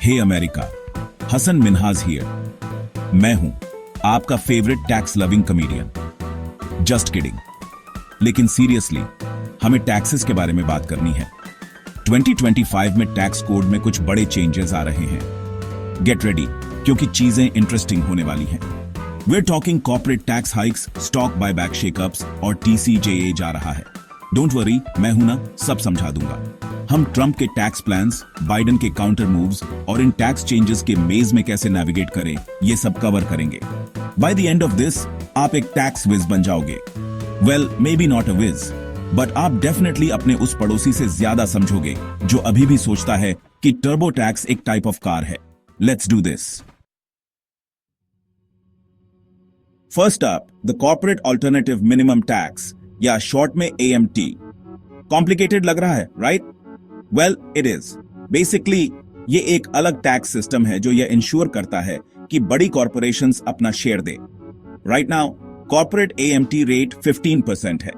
Hey America, Hasan Minhaj here. मैं हूं आपका favourite tax loving comedian. Just kidding. लेकिन सीरियसली, हमें टैक्सेस के बारे में बात करनी है। 2025 में टैक्स कोड में कुछ बड़े चेंजेस आ रहे हैं। गेट रेडी, क्योंकि चीजें इंटरेस्टिंग होने वाली हैं। We're talking corporate tax hikes, stock buyback shakeups और TCJA जा रहा है। Don't worry, मैं हूं ना, सब समझा दूंगा। हम ट्रंप के टैक्स प्लान्स, बाइडेन के काउंटर मूव्स और इन टैक्स चेंजेस के मेज में कैसे नेविगेट करें, ये सब कवर करेंगे। By the end of this, आप एक टैक्स विज बन जाओगे। Well, maybe not a whiz, but आप डेफिनेटली अपने उस पड़ोसी से ज्यादा समझोगे जो अभी भी सोचता है कि टर्बो टैक्स एक टाइप ऑफ कार है। Let's do this. First up, the Corporate Alternative Minimum Tax, या शॉर्ट में AMT। कॉम्प्लिकेटेड लग रहा है, right? Well, it is. Basically ये एक अलग टैक्स सिस्टम है जो यह इंश्योर करता है कि बड़ी कॉर्पोरेशंस अपना शेयर दे। Right now, corporate AMT rate 15% है,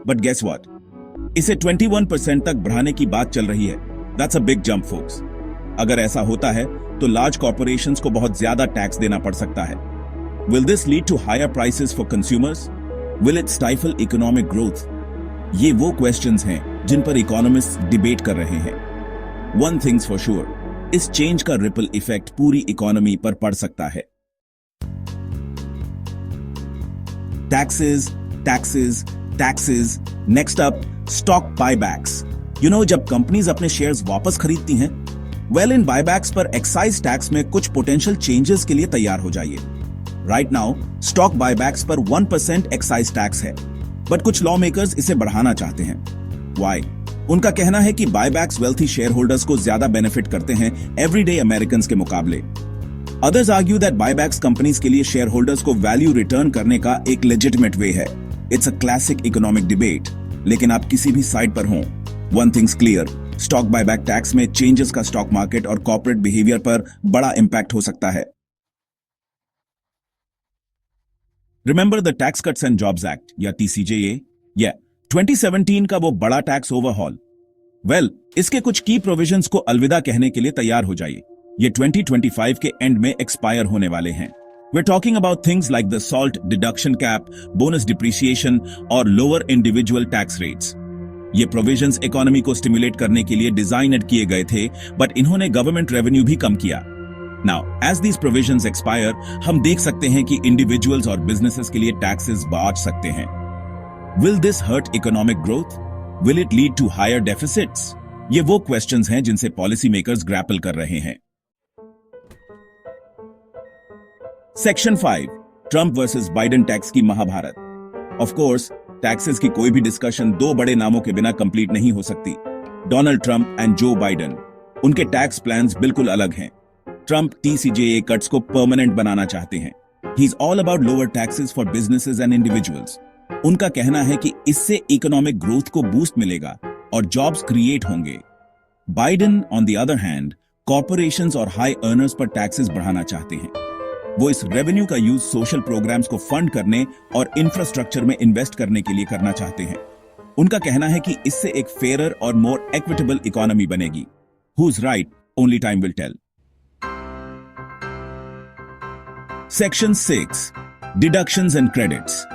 बट गेस व्हाट, इसे 21% तक बढ़ाने की बात चल रही है। That's a big jump folks. अगर ऐसा होता है तो लार्ज कॉर्पोरेशंस को बहुत ज्यादा टैक्स देना पड़ सकता है। Will this lead to higher prices for consumers? Will it stifle economic growth? ये वो questions हैं जिन पर इकोनॉमिस्ट्स डिबेट कर रहे हैं। One thing's for sure, इस चेंज का रिपल इफेक्ट पूरी इकोनॉमी पर पड़ सकता है। Taxes, taxes, taxes. Next up, stock buybacks. जब कंपनीज अपने शेयर्स वापस खरीदती हैं, इन बायबैक्स पर एक्साइज टैक्स में कुछ पोटेंशियल चेंजेस के लिए तैयार हो जाइए। राइट नाउ, स्टॉक बायबैक्स पर 1% एक्साइज टैक्स है, बट कुछ लॉ मेकर्स इसे बढ़ाना चाहते हैं। Why? उनका कहना है कि बायबैक्स वेल्थी शेयर होल्डर्स को ज्यादा बेनिफिट करते हैं एवरीडे अमेरिकन्स के मुकाबले। Others argue that buybacks companies के लिए शेयर होल्डर्स को वैल्यू रिटर्न करने का एक लेजिटिमेट वे है। It's a classic economic debate. लेकिन आप किसी भी साइड पर हों, one things clear, stock buyback tax में चेंजेस का स्टॉक मार्केट और कॉर्पोरेट बिहेवियर पर बड़ा इंपैक्ट हो सकता है। Remember the tax cuts and jobs act, या TCJA? 2017 का वो बड़ा टैक्स ओवरहॉल। इसके कुछ की प्रोविजंस को अलविदा कहने के लिए तैयार हो जाइए। ये 2025 के एंड में एक्सपायर होने वाले हैं। We're talking about things like the SALT deduction cap, bonus depreciation और lower individual tax rates. ये प्रोविजंस इकोनॉमी को स्टिमुलेट करने के लिए डिजाइनेड किए गए थे, बट इन्होंने गवर्नमेंट रेवेन्यू भी कम किया। Now, as these provisions expire, हम देख सकते हैं कि इंडिविजुअल्स और बिजनेसेस के लिए टैक्सेस बढ़ सकते हैं। Will this hurt economic growth? Will it lead to higher deficits? ये वो क्वेश्चंस हैं जिनसे पॉलिसी मेकर्स ग्रैपल कर रहे हैं। Section 5, Trump versus Biden tax की महाभारत। ऑफ कोर्स, टैक्सेस की कोई भी डिस्कशन दो बड़े नामों के बिना कंप्लीट नहीं हो सकती। Donald Trump and Joe Biden. उनके टैक्स प्लान्स बिल्कुल अलग हैं। ट्रंप TCJA कट्स को परमानेंट बनाना चाहते हैं। He is all about lower taxes for businesses and individuals. उनका कहना है कि इससे इकोनॉमिक ग्रोथ को बूस्ट मिलेगा और जॉब्स क्रिएट होंगे। Biden on the other hand, corporations और हाई अर्नर्स पर टैक्सेस बढ़ाना चाहते हैं। वो इस रेवेन्यू का यूज सोशल प्रोग्राम्स को फंड करने और इंफ्रास्ट्रक्चर में इन्वेस्ट करने के लिए करना चाहते हैं। उनका कहना है कि इससे एक फेयरर और मोर इक्विटेबल इकोनॉमी बनेगी। Who is right? Only time will tell. Section 6, deductions and credits.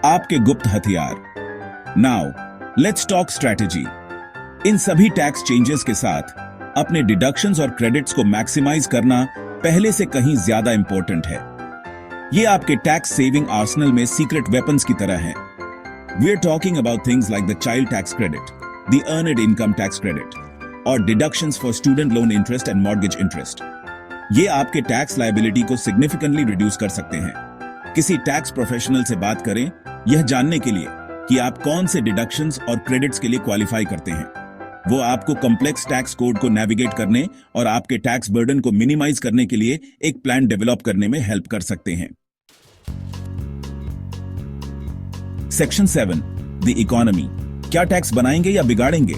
आपके गुप्त हथियार। Now let's talk strategy. इन सभी टैक्स चेंजेस के साथ अपने डिडक्शंस और क्रेडिट्स को मैक्सिमाइज करना पहले से कहीं ज्यादा इंपॉर्टेंट है। ये आपके टैक्स सेविंग आर्सेनल में सीक्रेट वेपन्स की तरह है। We are talking about things like the child tax credit, the earned income tax credit और deductions for student loan interest and mortgage interest. ये आपके टैक्स लायबिलिटी को सिग्निफिकेंटली रिड्यूस कर सकते हैं। किसी टैक्स प्रोफेशनल से बात करें यह जानने के लिए कि आप कौन से डिडक्शंस और क्रेडिट्स के लिए क्वालिफाई करते हैं। वो आपको कॉम्प्लेक्स टैक्स कोड को नेविगेट करने और आपके टैक्स बर्डन को मिनिमाइज करने के लिए एक प्लान डेवलप करने में हेल्प कर सकते हैं। Section 7, the economy. क्या टैक्स बनाएंगे या बिगाड़ेंगे?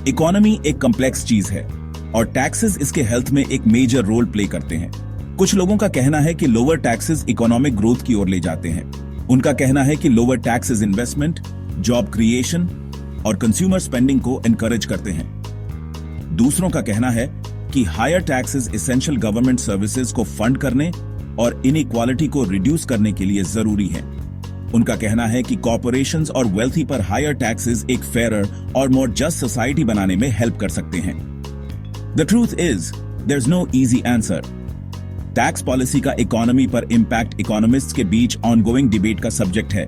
इकोनॉमी एक कॉम्प्लेक्स चीज है और टैक्सेस इसके हेल्थ में एक मेजर रोल प्ले करते हैं। कुछ लोगों का कहना है कि लोअर टैक्सेस इकोनॉमिक ग्रोथ की ओर ले जाते हैं। उनका कहना है कि lower taxes investment, job creation और कंज्यूमर स्पेंडिंग को एनकरेज करते हैं। दूसरों का कहना है कि higher taxes essential government services को फंड करने और इनइक्वालिटी को रिड्यूस करने के लिए जरूरी है। उनका कहना है कि कॉर्पोरेशंस और वेल्थी पर हायर टैक्सेस एक फेयर और मोर जस्ट सोसाइटी बनाने में हेल्प कर सकते हैं। The truth is there is no easy answer. Tax policy का इकोनॉमी पर इंपैक्ट इकोनॉमिस्ट्स के बीच ऑनगोइंग डिबेट का सब्जेक्ट है,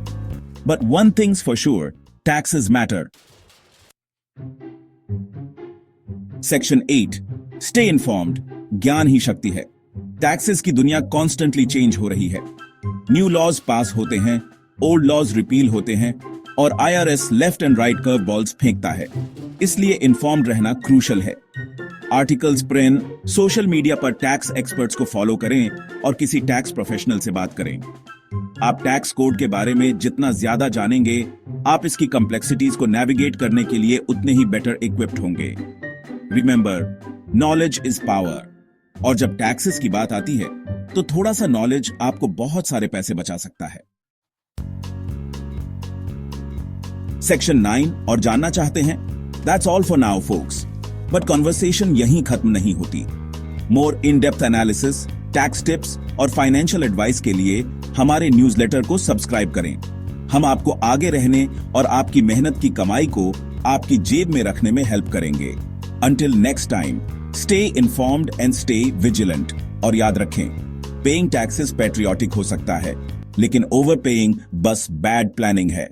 but one thing's for sure, taxes matter. Section 8, stay informed, ज्ञान ही शक्ति है। टैक्सेस की दुनिया कॉन्स्टेंटली चेंज हो रही है। न्यू लॉज पास होते हैं, ओल्ड लॉज रिपील होते हैं और IRS left and right curve balls फेंकता है। इसलिए इन्फॉर्म्ड रहना क्रूशल है। आर्टिकल्स प्रिंट, सोशल मीडिया पर टैक्स एक्सपर्ट्स को फॉलो करें और किसी टैक्स प्रोफेशनल से बात करें। आप टैक्स कोड के बारे में जितना ज्यादा जानेंगे, आप इसकी कॉम्प्लेक्सिटीज को नेविगेट करने के लिए उतने ही बेटर इक्विप्ड होंगे। Remember, knowledge is power. और जब टैक्सेस की बात आती है तो थोड़ा सा नॉलेज आपको बहुत सारे पैसे बचा सकता है। सेक्शन 9 और जानना चाहते हैं? That's all for now folks. But conversation यहीं खत्म नहीं होती। More in depth analysis, tax tips और फाइनेंशियल एडवाइस के लिए हमारे न्यूज़लेटर को सब्सक्राइब करें। हम आपको आगे रहने और आपकी मेहनत की कमाई को आपकी जेब में रखने में हेल्प करेंगे। Until next time, stay informed and stay vigilant. और याद रखें, पेइंग टैक्सेस पैट्रियोटिक हो सकता है, लेकिन ओवरपेइंग बस बैड प्लानिंग है।